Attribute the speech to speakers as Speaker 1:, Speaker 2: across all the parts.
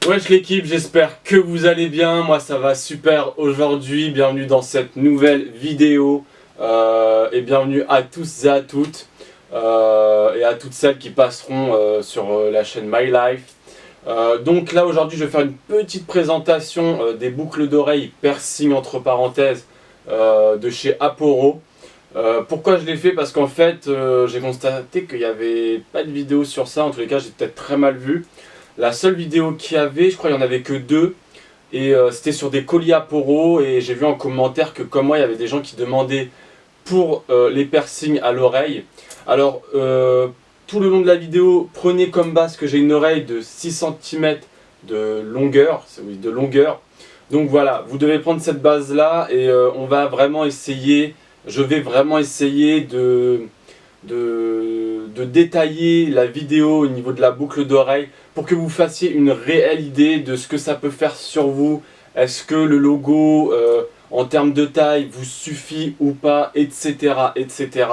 Speaker 1: Wesh l'équipe, j'espère que vous allez bien, moi ça va super aujourd'hui, bienvenue dans cette nouvelle vidéo et bienvenue à tous et à toutes et à toutes celles qui passeront sur la chaîne My Life. Donc là aujourd'hui je vais faire une petite présentation des boucles d'oreilles piercing entre parenthèses de chez Aporo. Pourquoi je l'ai fait? Parce qu'en fait j'ai constaté qu'il n'y avait pas de vidéo sur ça, en tous les cas j'ai peut-être très mal vu. La seule vidéo qu'il y avait, je crois qu'il n'y en avait que 2, et c'était sur des colis Aporo, et j'ai vu en commentaire que comme moi il y avait des gens qui demandaient pour les piercings à l'oreille. Alors tout le long de la vidéo, prenez comme base que j'ai une oreille de 6 cm de longueur, oui, de longueur. Donc voilà, vous devez prendre cette base là et on va vraiment essayer, je vais vraiment essayer de détailler la vidéo au niveau de la boucle d'oreille pour que vous fassiez une réelle idée de ce que ça peut faire sur vous. Est-ce que le logo en termes de taille vous suffit ou pas, etc. etc.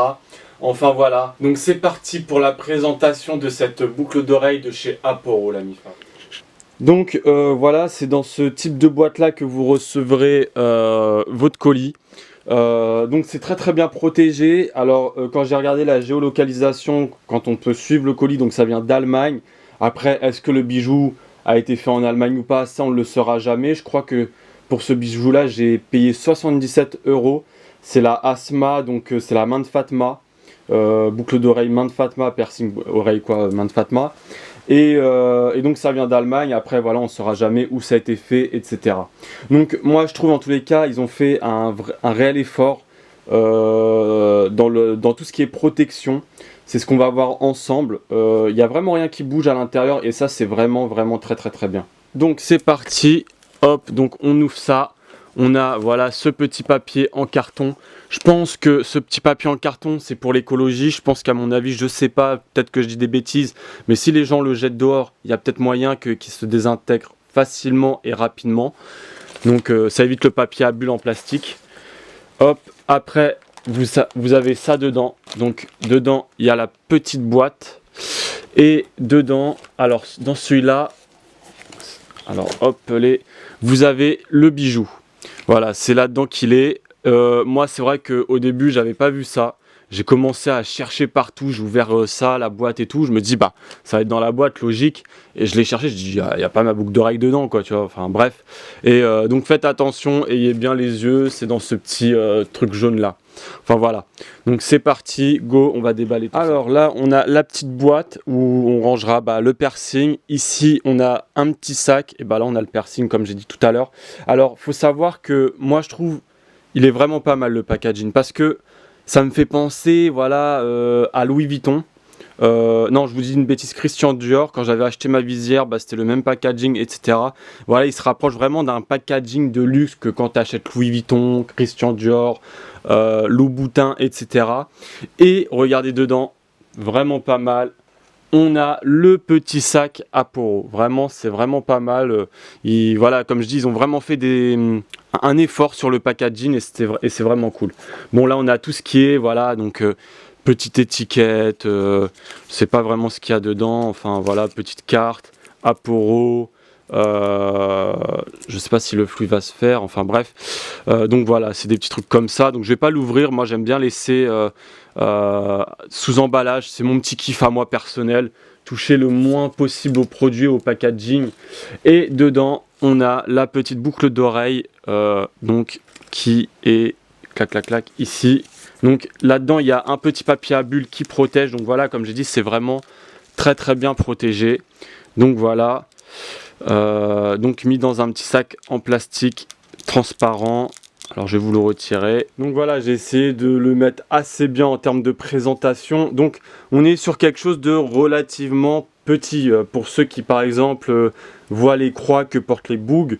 Speaker 1: Enfin voilà, donc c'est parti pour la présentation de cette boucle d'oreille de chez Aporo, la MIFA. Donc voilà, c'est dans ce type de boîte là que vous recevrez votre colis. Donc c'est très bien protégé. Alors quand j'ai regardé la géolocalisation, quand on peut suivre le colis, donc ça vient d'Allemagne. Après, est-ce que le bijou a été fait en Allemagne ou pas? Ça on ne le saura jamais. Je crois que pour ce bijou là j'ai payé 77 €. C'est la Asma, donc c'est la main de Fatma, boucle d'oreille main de Fatma, piercing oreille quoi, main de Fatma. Et donc ça vient d'Allemagne. Après voilà, on ne saura jamais où ça a été fait, etc. Donc moi je trouve en tous les cas ils ont fait un réel effort dans tout ce qui est protection. C'est ce qu'on va voir ensemble. Il n'y a vraiment rien qui bouge à l'intérieur et ça c'est vraiment très bien. Donc c'est parti, hop, donc on ouvre ça. On a voilà ce petit papier en carton. Je pense que ce petit papier en carton c'est pour l'écologie. Je pense qu'à mon avis, je sais pas, peut-être que je dis des bêtises, mais si les gens le jettent dehors, il y a peut-être moyen qu'il se désintègre facilement et rapidement. Donc ça évite le papier à bulles en plastique. Hop, après vous avez ça dedans. Donc dedans il y a la petite boîte. Et dedans, alors dans celui-là, alors hop, vous avez le bijou. Voilà, c'est là-dedans qu'il est. Moi, c'est vrai qu'au début, j'avais pas vu ça. J'ai commencé à chercher partout, j'ai ouvert ça, la boîte et tout. Je me dis, bah, ça va être dans la boîte, logique. Et je l'ai cherché, je dis, il n'y a pas ma boucle d'oreille dedans, quoi, tu vois. Enfin, bref. Et donc, faites attention, ayez bien les yeux, c'est dans ce petit truc jaune-là. Enfin, voilà. Donc, c'est parti, go, on va déballer tout ça. Alors là, on a la petite boîte où on rangera le piercing. Ici, on a un petit sac. Et bah là, on a le piercing, comme j'ai dit tout à l'heure. Alors, faut savoir que moi, je trouve, il est vraiment pas mal le packaging parce que ça me fait penser voilà, à Louis Vuitton. Non, je vous dis une bêtise, Christian Dior. Quand j'avais acheté ma visière, bah, c'était le même packaging, etc. Voilà, il se rapproche vraiment d'un packaging de luxe que quand tu achètes Louis Vuitton, Christian Dior, Louboutin, etc. Et regardez dedans, vraiment pas mal. On a le petit sac Aporo. Vraiment, c'est vraiment pas mal. Voilà, comme je dis, ils ont vraiment fait un effort sur le packaging et c'est vraiment cool. Bon, là, on a tout ce qui est, voilà, donc petite étiquette. Je sais pas vraiment ce qu'il y a dedans. Enfin, voilà, petite carte, Aporo. Je sais pas si le flux va se faire. Enfin, bref. Donc voilà, c'est des petits trucs comme ça. Donc, je vais pas l'ouvrir. Moi, j'aime bien laisser sous emballage, c'est mon petit kiff à moi personnel, toucher le moins possible au produit, au packaging. Et dedans on a la petite boucle d'oreille donc qui est clac clac clac ici. Donc là dedans il y a un petit papier à bulles qui protège. Donc voilà, comme j'ai dit, c'est vraiment très bien protégé. Donc voilà, donc mis dans un petit sac en plastique transparent. Alors je vais vous le retirer. Donc voilà, j'ai essayé de le mettre assez bien en termes de présentation. Donc on est sur quelque chose de relativement petit. Pour ceux qui par exemple voient les croix que portent les bougs,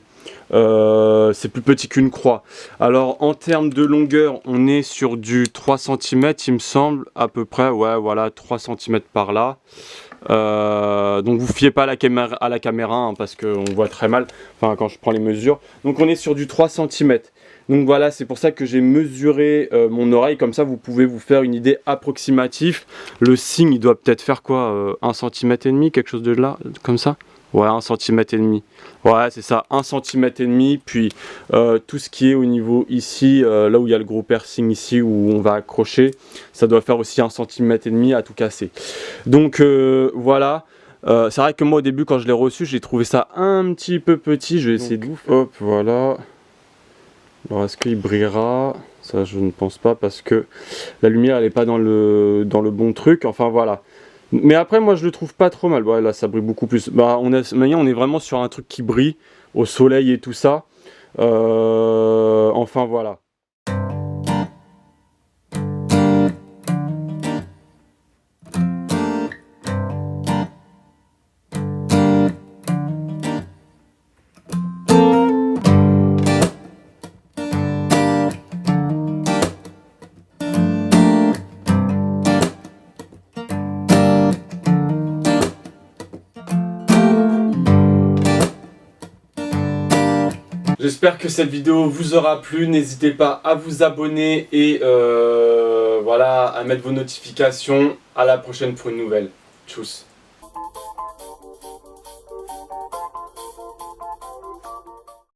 Speaker 1: c'est plus petit qu'une croix. Alors en termes de longueur, on est sur du 3 cm il me semble, à peu près. Ouais voilà, 3 cm par là. Donc vous fiez pas à la caméra hein, parce qu'on voit très mal, enfin quand je prends les mesures. Donc on est sur du 3 cm. Donc voilà, c'est pour ça que j'ai mesuré mon oreille, comme ça vous pouvez vous faire une idée approximative. Le signe il doit peut-être faire quoi, 1,5 cm, quelque chose de là, comme ça. Ouais, 1,5 cm. Ouais, c'est ça, 1,5 cm. Puis tout ce qui est au niveau ici, là où il y a le gros piercing ici, où on va accrocher, ça doit faire aussi 1,5 cm à tout casser. Donc voilà. C'est vrai que moi au début quand je l'ai reçu, j'ai trouvé ça un petit peu petit. Je vais essayer de... Hop, voilà. Alors est-ce qu'il brillera? Ça je ne pense pas parce que la lumière elle n'est pas dans le bon truc. Enfin voilà. Mais après moi je le trouve pas trop mal. Ouais, là ça brille beaucoup plus. Bah on est vraiment sur un truc qui brille au soleil et tout ça. Enfin voilà. J'espère que cette vidéo vous aura plu, n'hésitez pas à vous abonner et voilà, à mettre vos notifications. À la prochaine pour une nouvelle. Tchuss.